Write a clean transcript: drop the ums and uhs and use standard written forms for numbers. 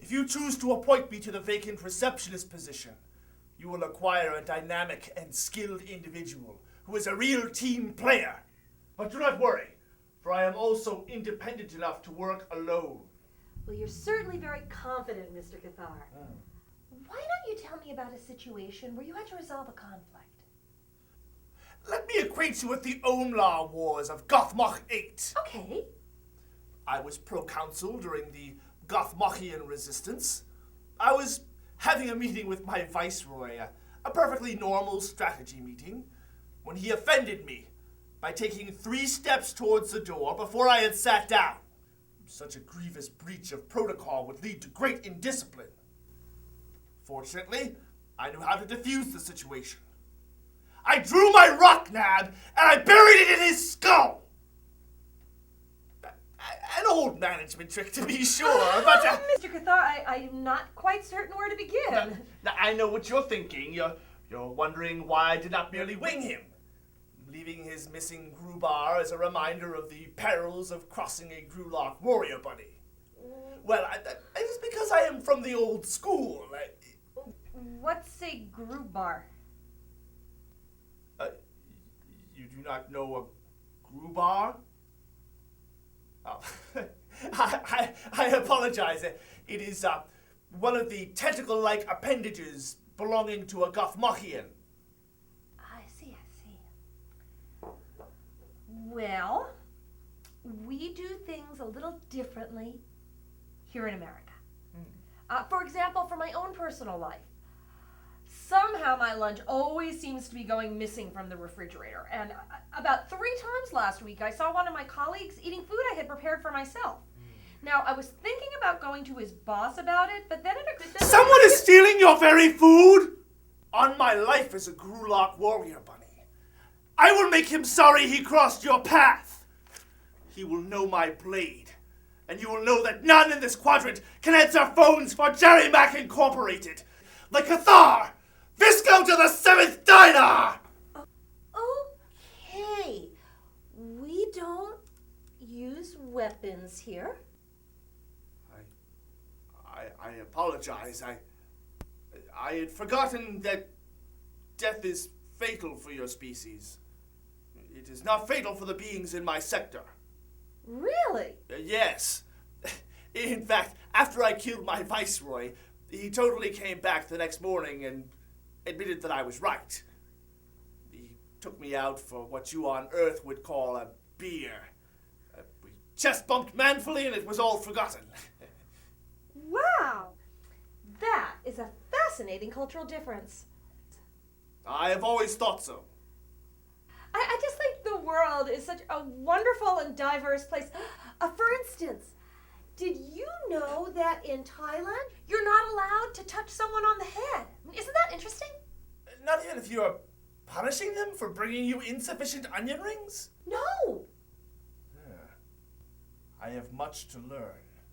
If you choose to appoint me to the vacant receptionist position, you will acquire a dynamic and skilled individual who is a real team player. But do not worry, for I am also independent enough to work alone. Well, you're certainly very confident, Mr. Cathar. Why don't you tell me about a situation where you had to resolve a conflict? Let me acquaint you with the Omlar Wars of Gothmog 8. Okay. I was proconsul during the Gothmogian resistance. I was having a meeting with my viceroy, a perfectly normal strategy meeting, when he offended me by taking 3 steps towards the door before I had sat down. Such a grievous breach of protocol would lead to great indiscipline. Fortunately, I knew how to defuse the situation. I drew my rock nab and I buried it in his skull. An old management trick, to be sure, but... Mr. Cathar, I'm not quite certain where to begin. Now, I know what you're thinking. You're wondering why I did not merely wing him, leaving his missing Grubar as a reminder of the perils of crossing a Grulok warrior bunny. Well, it is because I am from the old school. What's a Grubar? You do not know a Grubar? Oh, I apologize. It is one of the tentacle-like appendages belonging to a Gothmogian. I see. Well, we do things a little differently here in America. For example, for my own personal life, somehow my lunch always seems to be going missing from the refrigerator. And about 3 times last week, I saw one of my colleagues eating food I had prepared for myself. Now, I was thinking about going to his boss about it, but then it occurred to me... Someone is stealing your very food? On my life as a Grulok warrior bunny, I will make him sorry he crossed your path. He will know my blade, and you will know that none in this quadrant can answer phones for Jerry Mac Incorporated. Like Cathar, Visco to the 7th Dinar! Okay. We don't use weapons here. I apologize. I had forgotten that death is fatal for your species. It is not fatal for the beings in my sector. Really? Yes. In fact, after I killed my viceroy, he totally came back the next morning and admitted that I was right. He took me out for what you on Earth would call a beer. We chest bumped manfully and it was all forgotten. Wow! That is a fascinating cultural difference. I have always thought so. I just think the world is such a wonderful and diverse place. For instance, did you know that in Thailand, you're not allowed to touch someone on the head? Isn't that interesting? Not even if you are punishing them for bringing you insufficient onion rings? No! I have much to learn.